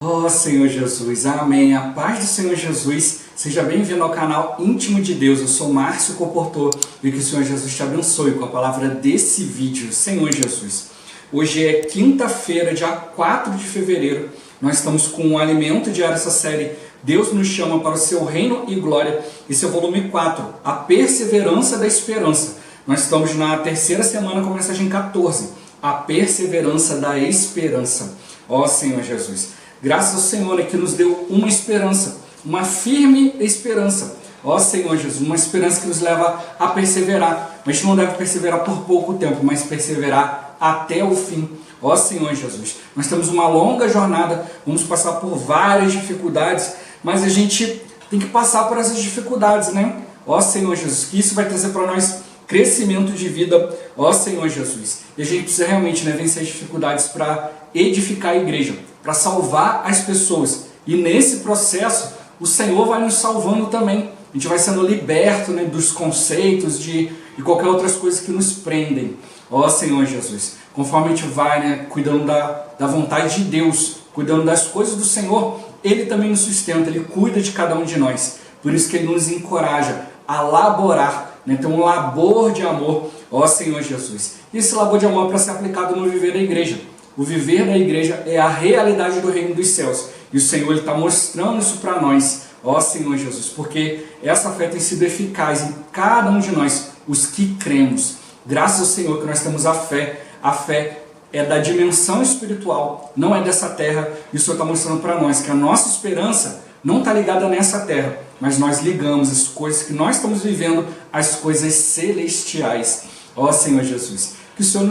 Oh Senhor Jesus, amém. A paz do Senhor Jesus, seja bem-vindo ao canal Íntimo de Deus. Eu sou Márcio Comportor e que o Senhor Jesus te abençoe com a palavra desse vídeo. Senhor Jesus, hoje é quinta-feira, dia 4 de fevereiro. Nós estamos com um alimento diário, essa série Deus nos chama para o seu reino e glória. Esse é o volume 4, a perseverança da esperança. Nós estamos na terceira semana com a mensagem 14, a perseverança da esperança. Ó Senhor Jesus, graças ao Senhor que nos deu uma esperança, uma firme esperança. Ó Senhor Jesus, uma esperança que nos leva a perseverar. Mas a gente não deve perseverar por pouco tempo, mas perseverar até o fim. Ó Senhor Jesus, nós temos uma longa jornada, vamos passar por várias dificuldades, mas a gente tem que passar por essas dificuldades, né? Ó Senhor Jesus, que isso vai trazer para nós crescimento de vida, ó Senhor Jesus. E a gente precisa realmente vencer as dificuldades para edificar a igreja, para salvar as pessoas. E nesse processo, o Senhor vai nos salvando também. A gente vai sendo liberto dos conceitos e qualquer outras coisas que nos prendem. Ó Senhor Jesus, conforme a gente vai cuidando da vontade de Deus, cuidando das coisas do Senhor, Ele também nos sustenta, Ele cuida de cada um de nós. Por isso que Ele nos encoraja a laborar, ter um labor de amor, ó Senhor Jesus. E esse labor de amor é para ser aplicado no viver da igreja. O viver da igreja é a realidade do reino dos céus. E o Senhor está mostrando isso para nós, ó Senhor Jesus, porque essa fé tem sido eficaz em cada um de nós, os que cremos. Graças ao Senhor que nós temos a fé. A fé é da dimensão espiritual, não é dessa terra. E o Senhor está mostrando para nós que a nossa esperança não está ligada nessa terra, mas nós ligamos as coisas que nós estamos vivendo às coisas celestiais. Ó Senhor Jesus, que o Senhor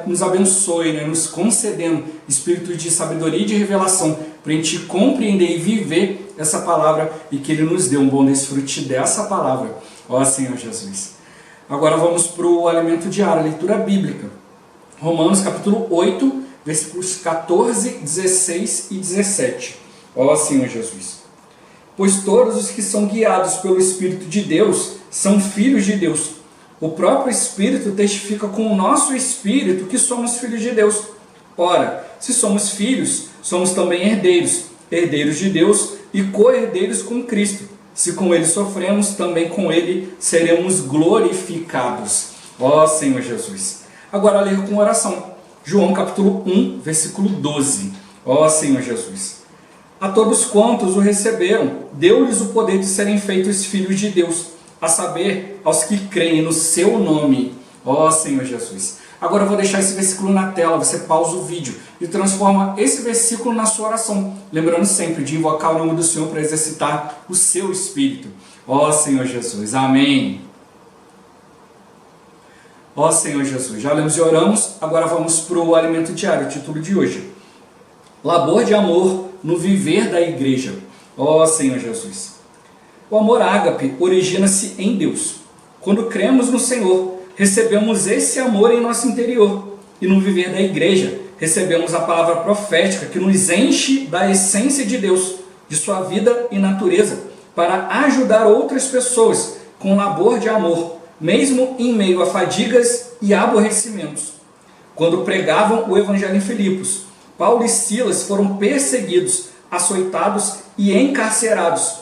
nos abençoe, nos concedendo espírito de sabedoria e de revelação, para a gente compreender e viver essa palavra e que Ele nos dê um bom desfrute dessa palavra. Ó Senhor Jesus. Agora vamos para o alimento diário, a leitura bíblica. Romanos capítulo 8, versículos 14, 16 e 17. Ó Senhor Jesus. Pois todos os que são guiados pelo Espírito de Deus são filhos de Deus. O próprio Espírito testifica com o nosso Espírito que somos filhos de Deus. Ora, se somos filhos, somos também herdeiros, herdeiros de Deus e co-herdeiros com Cristo. Se com Ele sofremos, também com Ele seremos glorificados. Ó Senhor Jesus. Agora ler com oração. João capítulo 1, versículo 12. Ó Senhor Jesus. A todos quantos o receberam, deu-lhes o poder de serem feitos filhos de Deus, a saber, aos que creem no seu nome. Ó Senhor Jesus. Agora eu vou deixar esse versículo na tela, você pausa o vídeo e transforma esse versículo na sua oração. Lembrando sempre de invocar o nome do Senhor para exercitar o seu espírito. Ó Senhor Jesus. Amém. Ó Senhor Jesus. Já lemos e oramos, agora vamos para o alimento diário, o título de hoje. Labor de amor no viver da igreja. Ó Senhor Jesus. O amor ágape origina-se em Deus. Quando cremos no Senhor, recebemos esse amor em nosso interior. E no viver da igreja, recebemos a palavra profética que nos enche da essência de Deus, de sua vida e natureza, para ajudar outras pessoas com labor de amor, mesmo em meio a fadigas e aborrecimentos. Quando pregavam o evangelho em Filipos, Paulo e Silas foram perseguidos, açoitados e encarcerados.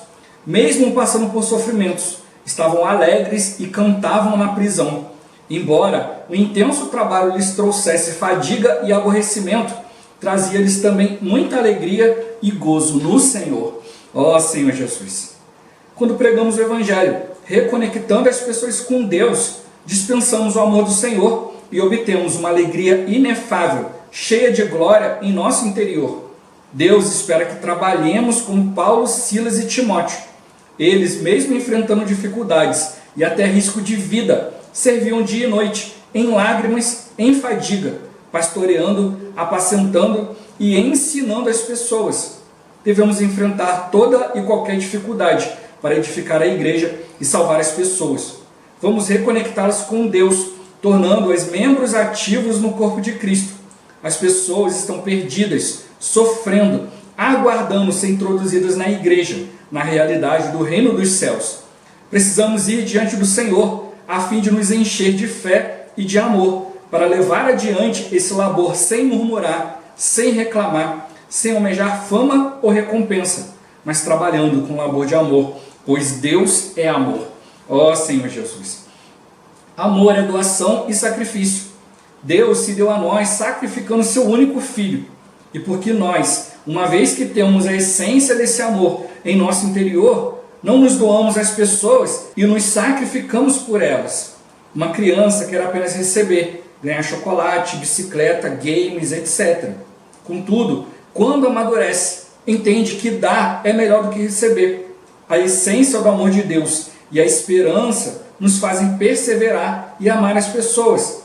Mesmo passando por sofrimentos, estavam alegres e cantavam na prisão. Embora o intenso trabalho lhes trouxesse fadiga e aborrecimento, trazia-lhes também muita alegria e gozo no Senhor. Ó Senhor Jesus. Quando pregamos o Evangelho, reconectando as pessoas com Deus, dispensamos o amor do Senhor e obtemos uma alegria inefável, cheia de glória em nosso interior. Deus espera que trabalhemos como Paulo, Silas e Timóteo. Eles, mesmo enfrentando dificuldades e até risco de vida, serviam dia e noite, em lágrimas, em fadiga, pastoreando, apacentando e ensinando as pessoas. Devemos enfrentar toda e qualquer dificuldade para edificar a igreja e salvar as pessoas. Vamos reconectá-las com Deus, tornando-as membros ativos no corpo de Cristo. As pessoas estão perdidas, sofrendo, aguardando ser introduzidas na igreja, na realidade do reino dos céus. Precisamos ir diante do Senhor, a fim de nos encher de fé e de amor, para levar adiante esse labor sem murmurar, sem reclamar, sem almejar fama ou recompensa, mas trabalhando com labor de amor, pois Deus é amor. Ó Senhor Jesus! Amor é doação e sacrifício. Deus se deu a nós sacrificando seu único Filho. E porque nós, uma vez que temos a essência desse amor em nosso interior, não nos doamos às pessoas e nos sacrificamos por elas. Uma criança quer apenas receber, ganhar chocolate, bicicleta, games, etc. Contudo, quando amadurece, entende que dar é melhor do que receber. A essência do amor de Deus e a esperança nos fazem perseverar e amar as pessoas.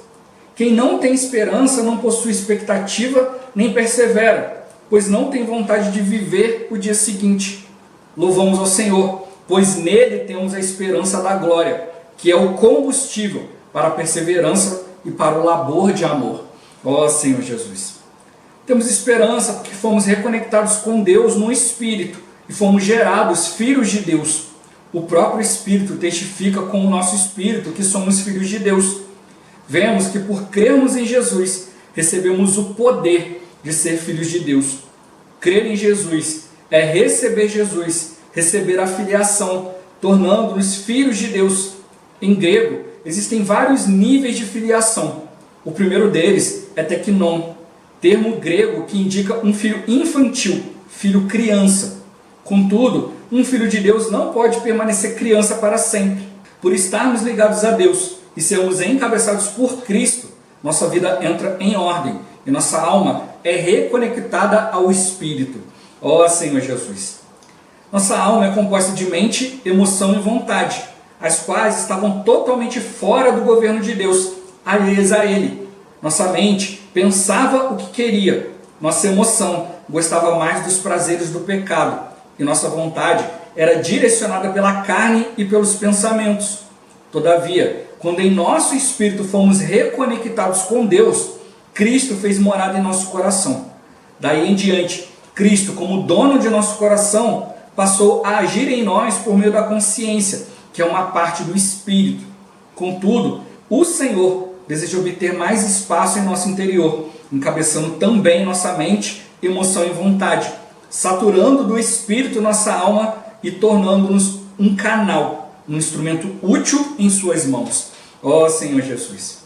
Quem não tem esperança não possui expectativa nem persevera, pois não tem vontade de viver o dia seguinte. Louvamos ao Senhor, pois nele temos a esperança da glória, que é o combustível para a perseverança e para o labor de amor. Ó Senhor Jesus! Temos esperança porque fomos reconectados com Deus no Espírito e fomos gerados filhos de Deus. O próprio Espírito testifica com o nosso Espírito que somos filhos de Deus. Vemos que por crermos em Jesus, recebemos o poder de ser filhos de Deus. Crer em Jesus é receber Jesus, receber a filiação, tornando-nos filhos de Deus. Em grego, existem vários níveis de filiação. O primeiro deles é teknon, termo grego que indica um filho infantil, filho criança. Contudo, um filho de Deus não pode permanecer criança para sempre. Por estarmos ligados a Deus e sermos encabeçados por Cristo, nossa vida entra em ordem e nossa alma é reconectada ao Espírito. Ó Senhor Jesus! Nossa alma é composta de mente, emoção e vontade, as quais estavam totalmente fora do governo de Deus, alheias a Ele. Nossa mente pensava o que queria, nossa emoção gostava mais dos prazeres do pecado, e nossa vontade era direcionada pela carne e pelos pensamentos. Todavia, quando em nosso espírito fomos reconectados com Deus, Cristo fez morada em nosso coração. Daí em diante, Cristo, como dono de nosso coração, passou a agir em nós por meio da consciência, que é uma parte do Espírito. Contudo, o Senhor deseja obter mais espaço em nosso interior, encabeçando também nossa mente, emoção e vontade, saturando do Espírito nossa alma e tornando-nos um canal, um instrumento útil em suas mãos. Ó Senhor Jesus!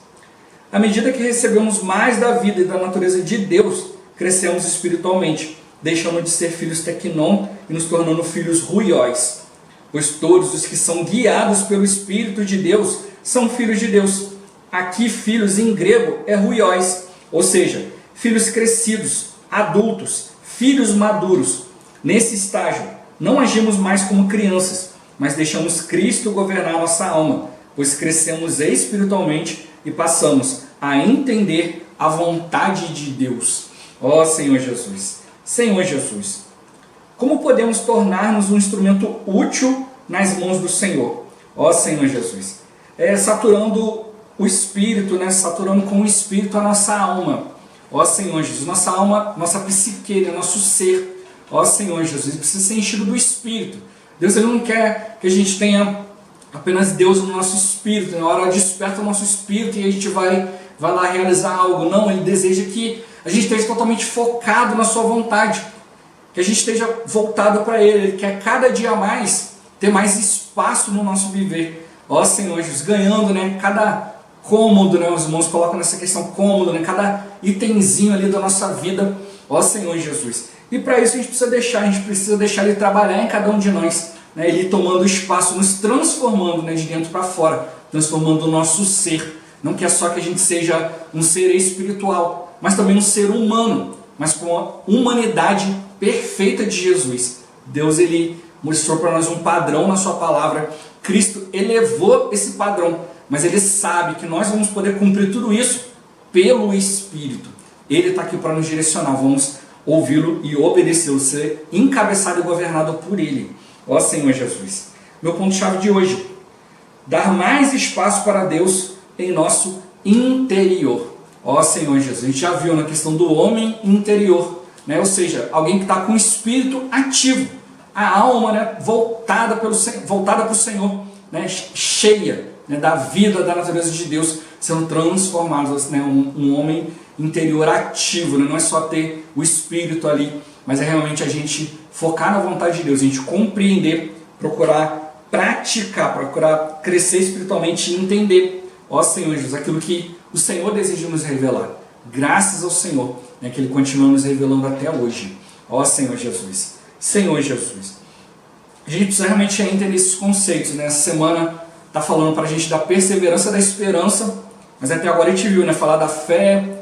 À medida que recebemos mais da vida e da natureza de Deus, crescemos espiritualmente, deixando de ser filhos teknon e nos tornando filhos ruióis. Pois todos os que são guiados pelo Espírito de Deus são filhos de Deus. Aqui, filhos em grego é ruióis, ou seja, filhos crescidos, adultos, filhos maduros. Nesse estágio, não agimos mais como crianças, mas deixamos Cristo governar nossa alma, pois crescemos espiritualmente e passamos a entender a vontade de Deus. Ó Senhor Jesus! Senhor Jesus! Como podemos tornar-nos um instrumento útil nas mãos do Senhor? Ó Senhor Jesus! Saturando o Espírito, saturando com o Espírito a nossa alma. Ó Senhor Jesus! Nossa alma, nossa psique, nosso ser. Ó Senhor Jesus! Precisa ser enchido do Espírito. Deus ele não quer que a gente tenha apenas Deus no nosso espírito, na hora desperta o nosso espírito e a gente vai lá realizar algo. Não, Ele deseja que a gente esteja totalmente focado na sua vontade, que a gente esteja voltado para Ele. Ele quer cada dia mais ter mais espaço no nosso viver. Ó Senhor Jesus, ganhando cada cômodo, os irmãos colocam nessa questão cômodo, cada itemzinho ali da nossa vida. Ó Senhor Jesus. E para isso a gente precisa deixar Ele trabalhar em cada um de nós. Ele tomando espaço, nos transformando de dentro para fora, transformando o nosso ser. Não que é só que a gente seja um ser espiritual, mas também um ser humano, mas com a humanidade perfeita de Jesus. Deus ele mostrou para nós um padrão na sua palavra. Cristo elevou esse padrão, mas Ele sabe que nós vamos poder cumprir tudo isso pelo Espírito. Ele está aqui para nos direcionar, vamos ouvi-lo e obedecê-lo, ser encabeçado e governado por Ele. Ó Senhor Jesus, meu ponto-chave de hoje: dar mais espaço para Deus em nosso interior. Ó Senhor Jesus, a gente já viu na questão do homem interior, ou seja, alguém que está com o espírito ativo, a alma voltada para o Senhor, cheia da vida, da natureza de Deus, sendo transformados, um homem interior ativo, não é só ter o espírito ali mas é realmente a gente focar na vontade de Deus, a gente compreender, procurar praticar, procurar crescer espiritualmente e entender, ó Senhor Jesus, aquilo que o Senhor deseja nos revelar. Graças ao Senhor, né, que Ele continua nos revelando até hoje. Ó Senhor Jesus. Senhor Jesus. A gente precisa realmente entender esses conceitos, né? Essa semana está falando para a gente da perseverança, da esperança, mas até agora a gente viu, né? Falar da fé,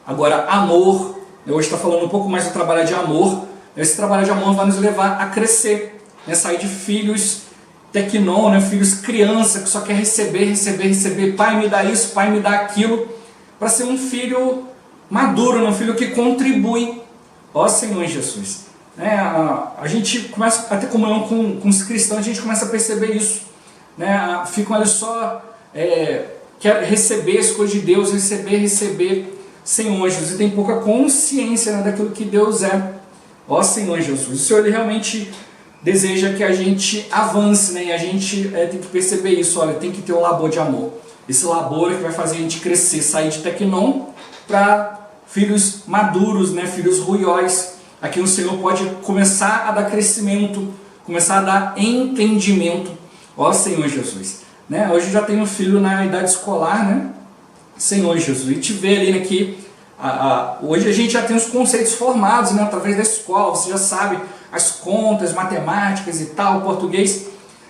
agora amor. Hoje está falando um pouco mais do trabalho de amor. Esse trabalho de amor vai nos levar a crescer, né? Sair de filhos tecnon, né? Filhos criança que só quer receber, receber, receber. Pai me dá isso, pai me dá aquilo, para ser um filho maduro, né? Um filho que contribui. Ó Senhor Jesus. A gente começa a ter comunhão com os cristãos, a gente começa a perceber isso, né? Ficam ali só quer receber as coisas de Deus, receber Senhor Jesus, e tem pouca consciência, né, daquilo que Deus é. Ó Senhor Jesus, o Senhor Ele realmente deseja que a gente avance, né? E a gente tem que perceber isso, olha, tem que ter um labor de amor. Esse labor é que vai fazer a gente crescer, sair de tecnon para filhos maduros, né? Filhos ruióis. Aqui o Senhor pode começar a dar crescimento, começar a dar entendimento. Ó Senhor Jesus. Né? Hoje eu já tenho um filho na idade escolar, né? Senhor Jesus. E te vê ali, né, que hoje a gente já tem os conceitos formados, né, através da escola. Você já sabe as contas, matemáticas e tal, português.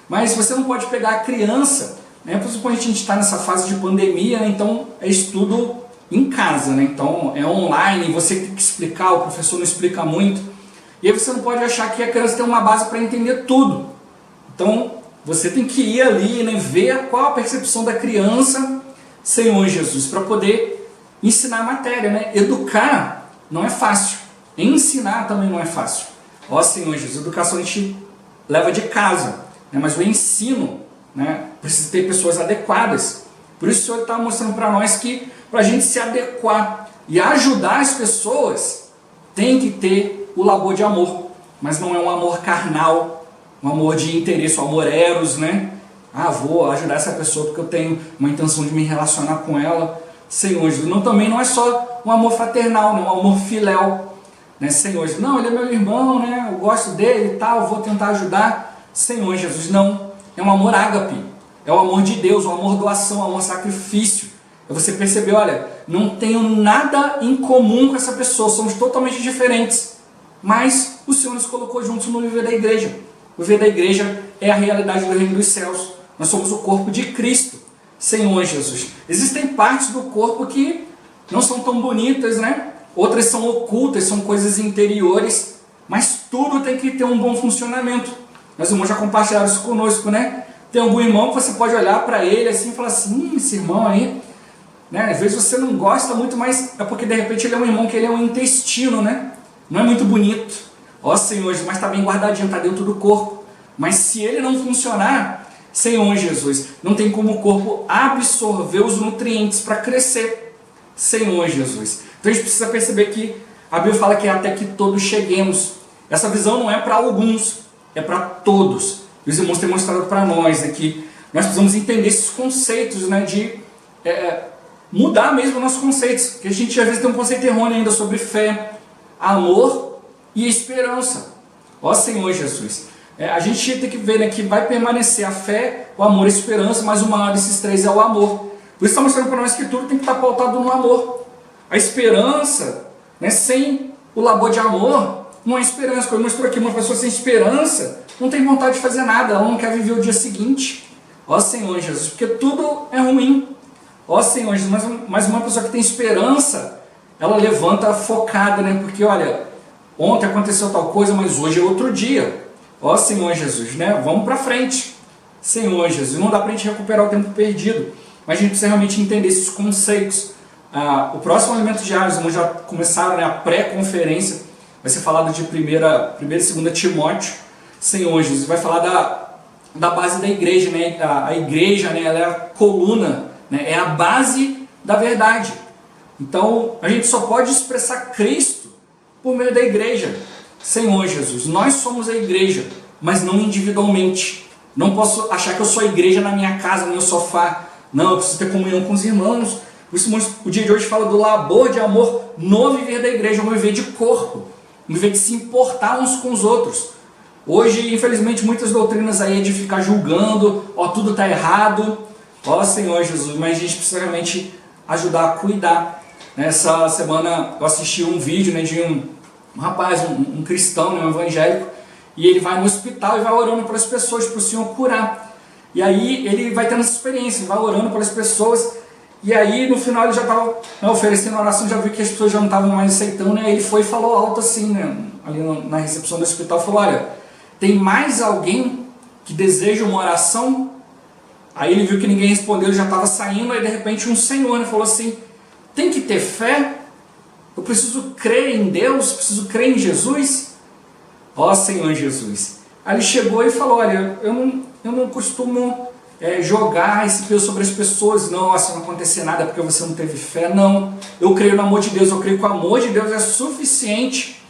Mas você não pode pegar a criança, né? Principalmente a gente está nessa fase de pandemia, né? Então é estudo em casa, né? Então é online, você tem que explicar, o professor não explica muito, e aí você não pode achar que a criança tem uma base para entender tudo. Então você tem que ir ali, né, ver qual a percepção da criança, Senhor Jesus, para poder ensinar a matéria, né? Educar não é fácil, ensinar também não é fácil. Ó Senhor Jesus, educação a gente leva de casa, né? Mas o ensino, né, precisa ter pessoas adequadas. Por isso o Senhor está mostrando para nós que para a gente se adequar e ajudar as pessoas, tem que ter o labor de amor. Mas não é um amor carnal, um amor de interesse, um amor eros, né? Vou ajudar essa pessoa porque eu tenho uma intenção de me relacionar com ela. Senhor Jesus, também não é só um amor fraternal, né? Um amor filéu, né? Senhor Jesus, não, ele é meu irmão, né? Eu gosto dele e tal, vou tentar ajudar. Senhor Jesus, não. É um amor ágape, é o amor de Deus, um amor doação, um amor sacrifício. Você percebeu, olha, não tenho nada em comum com essa pessoa, somos totalmente diferentes, mas o Senhor nos colocou juntos no viver da igreja. O viver da igreja é a realidade do reino dos céus. Nós somos o corpo de Cristo, Senhor Jesus. Existem partes do corpo que não são tão bonitas, né? Outras são ocultas, são coisas interiores, mas tudo tem que ter um bom funcionamento. Meus irmãos já compartilharam isso conosco, né? Tem algum irmão que você pode olhar para ele assim e falar assim, esse irmão aí, né? Às vezes você não gosta muito, mas é porque de repente ele é um irmão que ele é um intestino, né? Não é muito bonito. Ó Senhor, mas está bem guardadinho, está dentro do corpo. Mas se ele não funcionar, Senhor Jesus, não tem como o corpo absorver os nutrientes para crescer. Senhor Jesus. Então a gente precisa perceber que a Bíblia fala que é até que todos cheguemos. Essa visão não é para alguns, é para todos. E os irmãos têm mostrado para nós aqui. Nós precisamos entender esses conceitos, né, de mudar mesmo nossos conceitos. Porque a gente às vezes tem um conceito errôneo ainda sobre fé, amor e esperança. Ó Senhor Jesus. A gente tem que ver, né, que vai permanecer a fé, o amor e a esperança, mas o maior desses três é o amor. Por isso está mostrando para nós que tudo tem que estar pautado no amor. A esperança, né, sem o labor de amor, não é esperança. Como eu mostrou aqui, uma pessoa sem esperança não tem vontade de fazer nada, ela não quer viver o dia seguinte. Ó Senhor Jesus, porque tudo é ruim. Ó Senhor Jesus, mas uma pessoa que tem esperança, ela levanta focada, né? Porque olha, ontem aconteceu tal coisa, mas hoje é outro dia. Ó Senhor Jesus, né? Vamos para frente. Senhor Jesus, não dá para a gente recuperar o tempo perdido, mas a gente precisa realmente entender esses conceitos. O próximo Alimento Diário, os irmãos já começaram, né, a pré-conferência, vai ser falado de 1 e 2 Timóteo. Senhor Jesus, vai falar da base da igreja, né? A igreja, né, ela é a coluna, né, é a base da verdade. Então a gente só pode expressar Cristo por meio da igreja. Senhor Jesus, nós somos a igreja, mas não individualmente. Não posso achar que eu sou a igreja na minha casa, no meu sofá. Não, eu preciso ter comunhão com os irmãos. Por isso o dia de hoje fala do labor de amor no viver da igreja, no viver de corpo. em vez de se importar uns com os outros. Hoje, infelizmente, muitas doutrinas aí é de ficar julgando, ó, tudo está errado, ó Senhor Jesus, mas a gente precisa realmente ajudar a cuidar. Nessa semana eu assisti um vídeo, né, de um rapaz, um cristão, né, um evangélico, e ele vai no hospital e vai orando pelas pessoas, para o Senhor curar. E aí ele vai tendo essa experiência, vai orando pelas pessoas, e aí no final ele já estava, né, oferecendo oração, já viu que as pessoas já não estavam mais aceitando, né, ele foi e falou alto assim, né, ali na recepção do hospital, falou, olha, tem mais alguém que deseja uma oração? Aí ele viu que ninguém respondeu, ele já estava saindo, aí de repente um senhor, né, falou assim, tem que ter fé, eu preciso crer em Deus, preciso crer em Jesus. Ó Senhor Jesus. Aí ele chegou e falou, olha, eu não costumo jogar esse peso sobre as pessoas, não, se não acontecer nada porque você não teve fé, não. Eu creio no amor de Deus, eu creio que o amor de Deus é suficiente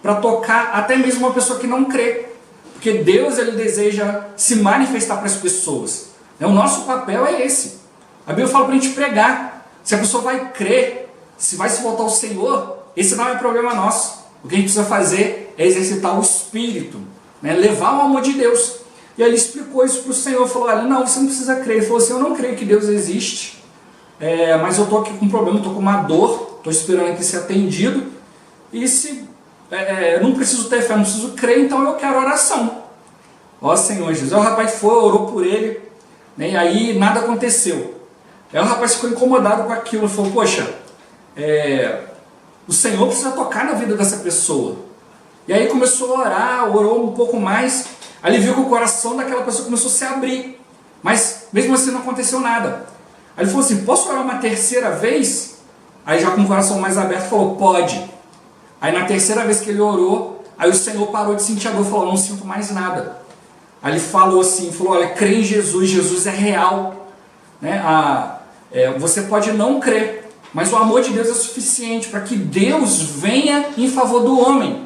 para tocar até mesmo uma pessoa que não crê. Porque Deus, ele deseja se manifestar para as pessoas. O nosso papel é esse. A Bíblia fala para a gente pregar. Se a pessoa vai crer, se vai se voltar ao Senhor, esse não é problema nosso. O que a gente precisa fazer é exercitar o Espírito, né? Levar o amor de Deus. E aí ele explicou isso para o Senhor, falou, olha, não, você não precisa crer. Ele falou assim, eu não creio que Deus existe, mas eu estou aqui com um problema, estou com uma dor, estou esperando aqui ser atendido, e se não preciso ter fé, não preciso crer, então eu quero oração. Ó Senhor Jesus. Aí o rapaz foi, orou por ele, né, e aí nada aconteceu. Aí o rapaz ficou incomodado com aquilo, falou, poxa, o Senhor precisa tocar na vida dessa pessoa. E aí começou a orar, orou um pouco mais, aí ele viu que o coração daquela pessoa começou a se abrir, mas mesmo assim não aconteceu nada. Aí ele falou assim, posso orar uma terceira vez? Aí já com o coração mais aberto falou, pode. Aí na terceira vez que ele orou, aí o Senhor parou de sentir a dor e falou, não sinto mais nada. Aí ele falou assim, falou, olha, crê em Jesus, Jesus é real, né? Você pode não crer, mas o amor de Deus é suficiente para que Deus venha em favor do homem.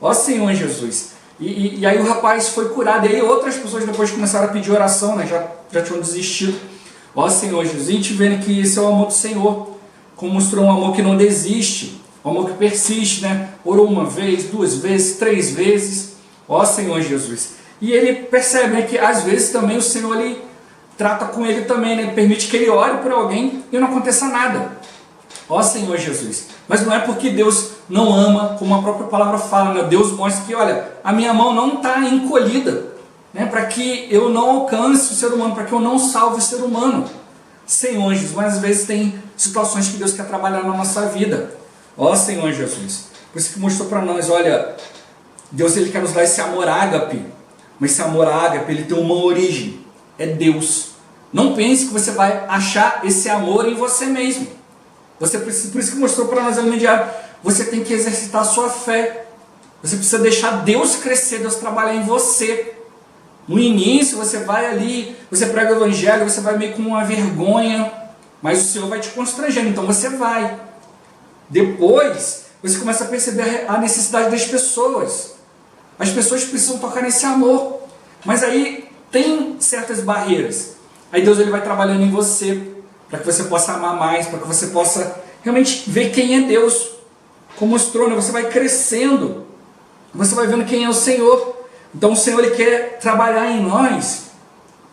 Ó Senhor Jesus. E aí o rapaz foi curado, e aí outras pessoas depois começaram a pedir oração, né? já tinham desistido. Ó Senhor Jesus, e a gente vendo que esse é o amor do Senhor, como mostrou um amor que não desiste, um amor que persiste, né? Orou uma vez, 2 vezes, 3 vezes, ó Senhor Jesus. E ele percebe, né, que às vezes também o Senhor ele trata com ele também, né? Permite que ele ore por alguém e não aconteça nada. Ó Senhor Jesus. Mas não é porque Deus não ama, como a própria palavra fala, né? Deus mostra que, olha, a minha mão não está encolhida, né? Para que eu não alcance o ser humano, para que eu não salve o ser humano. Senhor Jesus, mas às vezes tem situações que Deus quer trabalhar na nossa vida. Ó Senhor Jesus. Por isso que mostrou para nós, olha, Deus ele quer nos dar esse amor ágape, mas esse amor ágape ele tem uma origem, é Deus. Não pense que você vai achar esse amor em você mesmo. Você precisa, por isso que mostrou para nós ali no diário, você tem que exercitar a sua fé. Você precisa deixar Deus crescer, Deus trabalhar em você. No início você vai ali, você prega o evangelho, você vai meio com uma vergonha, mas o Senhor vai te constrangendo, então você vai. Depois você começa a perceber a necessidade das pessoas. As pessoas precisam tocar nesse amor, mas aí tem certas barreiras. Aí Deus ele vai trabalhando em você, para que você possa amar mais, para que você possa realmente ver quem é Deus. Como mostrou, né? Você vai crescendo, você vai vendo quem é o Senhor. Então o Senhor ele quer trabalhar em nós,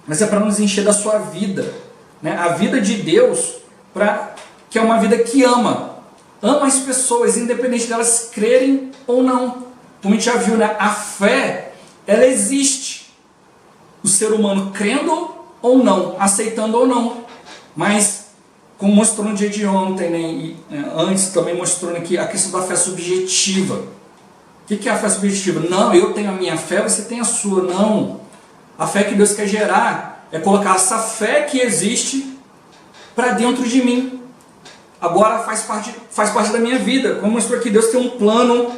mas é para nos encher da sua vida, né? A vida de Deus, que é uma vida que ama as pessoas, independente delas crerem ou não. Como a gente já viu, né? A fé, ela existe. O ser humano crendo ou não, aceitando ou não. Mas, como mostrou no dia de ontem, né? E antes também mostrou aqui a questão da fé subjetiva. O que é a fé subjetiva? Não, eu tenho a minha fé, você tem a sua. Não. A fé que Deus quer gerar é colocar essa fé que existe para dentro de mim. Agora faz parte da minha vida. Como mostrou aqui, Deus tem um plano,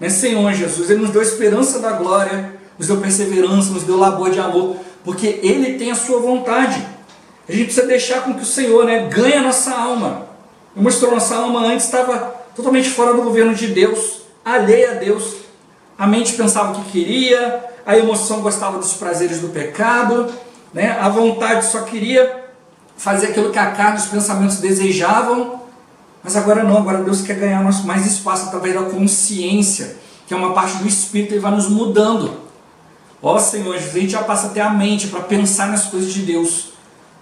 né? Senhor Jesus, Ele nos deu a esperança da glória, nos deu perseverança, nos deu labor de amor, porque Ele tem a sua vontade. A gente precisa deixar com que o Senhor, né, ganhe a nossa alma. Ele mostrou nossa alma antes estava totalmente fora do governo de Deus, alheia a Deus. A mente pensava o que queria, a emoção gostava dos prazeres do pecado, né? A vontade só queria fazer aquilo que a carne e os pensamentos desejavam. Mas agora não, agora Deus quer ganhar mais espaço através da consciência, que é uma parte do Espírito e vai nos mudando. Ó Senhor Jesus, a gente já passa até a mente para pensar nas coisas de Deus,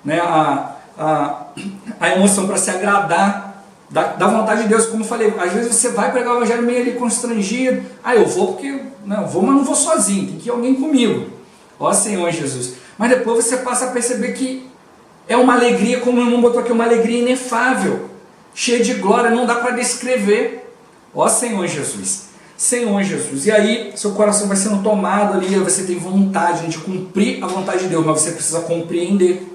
né? A emoção para se agradar da vontade de Deus. Como eu falei, às vezes você vai pregar o evangelho meio ali constrangido. Eu vou porque não, eu vou, mas não vou sozinho, tem que ir alguém comigo. Ó Senhor Jesus. Mas depois você passa a perceber que é uma alegria, como o irmão botou aqui, uma alegria inefável, cheia de glória, não dá para descrever. Ó Senhor Jesus. Senhor Jesus. E aí seu coração vai sendo tomado ali, você tem vontade de cumprir a vontade de Deus, mas você precisa compreender.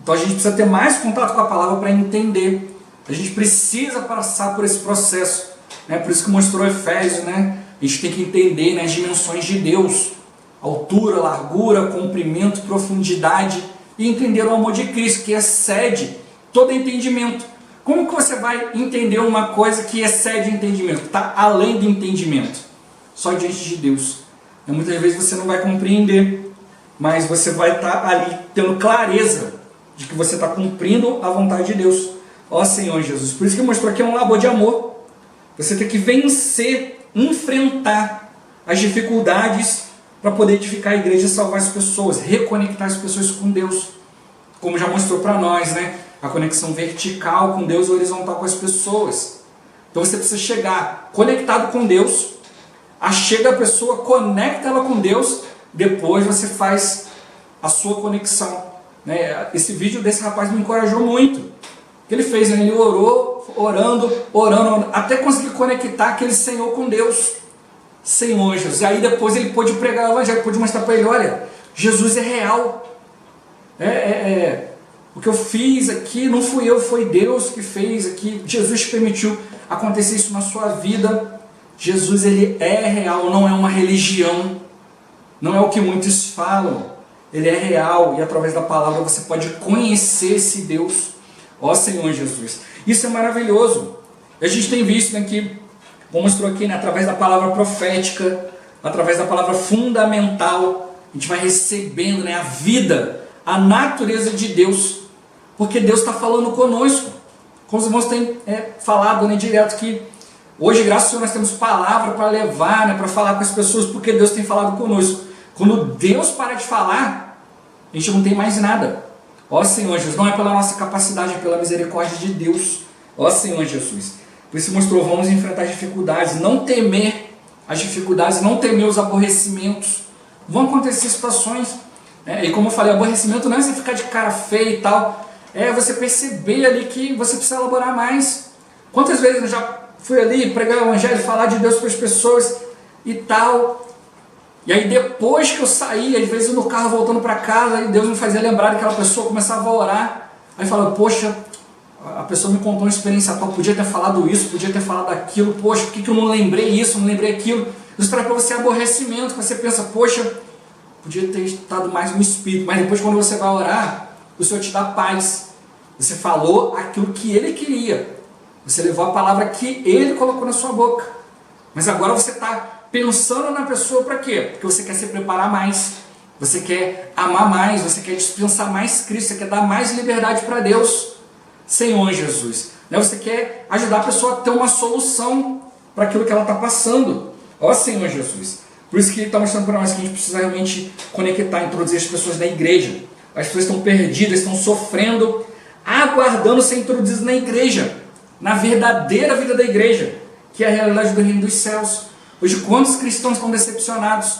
Então a gente precisa ter mais contato com a palavra para entender. A gente precisa passar por esse processo, né? Por isso que mostrou Efésios, né? A gente tem que entender, né, as dimensões de Deus, altura, largura, comprimento, profundidade, e entender o amor de Cristo, que excede todo entendimento. Como que você vai entender uma coisa que excede entendimento? Está além do entendimento. Só diante de Deus. E muitas vezes você não vai compreender, mas você vai estar ali tendo clareza de que você está cumprindo a vontade de Deus. Ó Senhor Jesus. Por isso que mostrou que é um labor de amor. Você tem que vencer, enfrentar as dificuldades para poder edificar a igreja e salvar as pessoas, reconectar as pessoas com Deus. Como já mostrou para nós, né? A conexão vertical com Deus e horizontal com as pessoas. Então você precisa chegar conectado com Deus, chega a pessoa, conecta ela com Deus, depois você faz a sua conexão. Né? Esse vídeo desse rapaz me encorajou muito. O que ele fez? Ele orou, orando, até conseguir conectar aquele Senhor com Deus. Senhor Jesus. E aí depois ele pôde pregar o evangelho, pôde mostrar para ele, olha, Jesus é real. O que eu fiz aqui não fui eu, foi Deus que fez aqui. Jesus permitiu acontecer isso na sua vida. Jesus, ele é real, não é uma religião. Não é o que muitos falam. Ele é real e através da palavra você pode conhecer esse Deus. Ó Senhor Jesus. Isso é maravilhoso. A gente tem visto, né, que, como mostrou aqui, né, através da palavra profética, através da palavra fundamental, a gente vai recebendo, né, a vida, a natureza de Deus, porque Deus está falando conosco. Como os irmãos têm falado, né, direto, que hoje, graças ao Senhor, nós temos palavra para levar, né, para falar com as pessoas, porque Deus tem falado conosco. Quando Deus para de falar, a gente não tem mais nada. Ó Senhor Jesus, não é pela nossa capacidade, é pela misericórdia de Deus. Ó Senhor Jesus. Por isso mostrou, vamos enfrentar as dificuldades, não temer as dificuldades, não temer os aborrecimentos. Vão acontecer situações, e como eu falei, aborrecimento não é você ficar de cara feia e tal, é você perceber ali que você precisa elaborar mais. Quantas vezes eu já fui ali pregar o evangelho, falar de Deus para as pessoas e tal, e aí depois que eu saí, às vezes no carro voltando para casa, e Deus me fazia lembrar daquela pessoa, começava a orar, aí falava, poxa, a pessoa me contou uma experiência atual, podia ter falado isso, podia ter falado aquilo, poxa, por que eu não lembrei isso, não lembrei aquilo? Isso traz para você aborrecimento, você pensa, poxa, podia ter estado mais no Espírito, mas depois quando você vai orar, o Senhor te dá paz. Você falou aquilo que Ele queria, você levou a palavra que Ele colocou na sua boca, mas agora você está pensando na pessoa para quê? Porque você quer se preparar mais, você quer amar mais, você quer dispensar mais Cristo, você quer dar mais liberdade para Deus. Senhor Jesus, né? Você quer ajudar a pessoa a ter uma solução para aquilo que ela está passando. Ó Senhor Jesus. Por isso que Ele está mostrando para nós que a gente precisa realmente conectar, introduzir as pessoas na igreja. As pessoas estão perdidas, estão sofrendo, aguardando ser introduzidas na igreja, na verdadeira vida da igreja, que é a realidade do reino dos céus. Hoje, quantos cristãos estão decepcionados?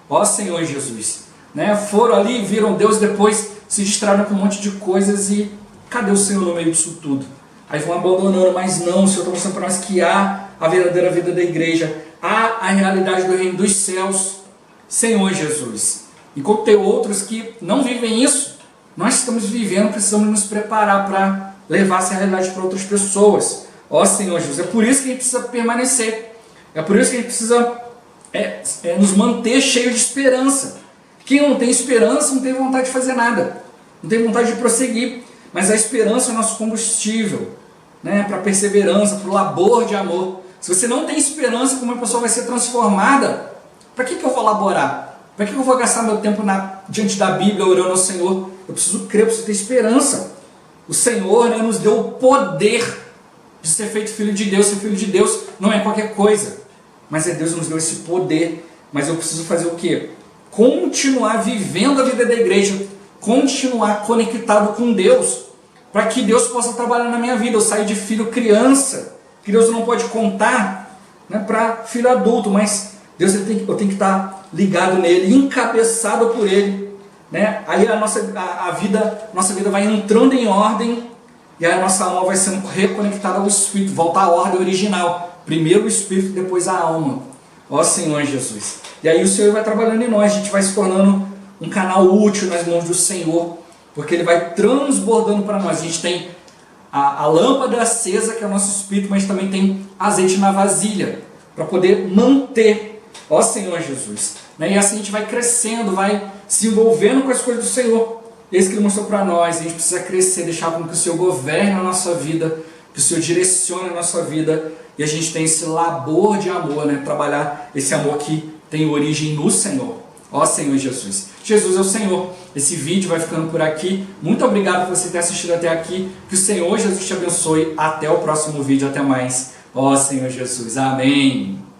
Ó Senhor Jesus, né? Foram ali, viram Deus, depois se distraíram com um monte de coisas e cadê o Senhor no meio disso tudo? Aí vão abandonando, mas não, o Senhor está mostrando para nós que há a verdadeira vida da igreja, há a realidade do reino dos céus, Senhor Jesus. Enquanto tem outros que não vivem isso, nós estamos vivendo, precisamos nos preparar para levar essa realidade para outras pessoas. Ó Senhor Jesus, é por isso que a gente precisa permanecer. É por isso que a gente precisa nos manter cheio de esperança. Quem não tem esperança não tem vontade de fazer nada, não tem vontade de prosseguir. Mas a esperança é o nosso combustível, né, para a perseverança, para o labor de amor. Se você não tem esperança como a pessoa vai ser transformada, para que eu vou laborar? Para que eu vou gastar meu tempo diante da Bíblia orando ao Senhor? Eu preciso crer, eu preciso ter esperança. O Senhor, né, nos deu o poder de ser feito filho de Deus. Ser filho de Deus não é qualquer coisa. mas Deus nos deu esse poder. Mas eu preciso fazer o quê? Continuar vivendo a vida da igreja, continuar conectado com Deus, para que Deus possa trabalhar na minha vida. Eu saio de filho criança, que Deus não pode contar, né, para filho adulto, mas Deus, eu tenho que estar ligado nele, encabeçado por ele, né? Aí a nossa vida vai entrando em ordem, e aí a nossa alma vai sendo reconectada ao Espírito, voltar à ordem original. Primeiro o Espírito, depois a alma. Ó Senhor Jesus. E aí o Senhor vai trabalhando em nós, a gente vai se tornando um canal útil nas mãos do Senhor, porque Ele vai transbordando para nós. A gente tem a lâmpada acesa, que é o nosso Espírito, mas também tem azeite na vasilha, para poder manter. Ó Senhor Jesus. E assim a gente vai crescendo, vai se envolvendo com as coisas do Senhor. Esse que Ele mostrou para nós. A gente precisa crescer, deixar com que o Senhor governe a nossa vida, que o Senhor direcione a nossa vida, e a gente tem esse labor de amor, né? Trabalhar esse amor que tem origem no Senhor. Ó Senhor Jesus. Jesus é o Senhor. Esse vídeo vai ficando por aqui. Muito obrigado por você ter assistido até aqui. Que o Senhor Jesus te abençoe. Até o próximo vídeo. Até mais. Ó Senhor Jesus. Amém.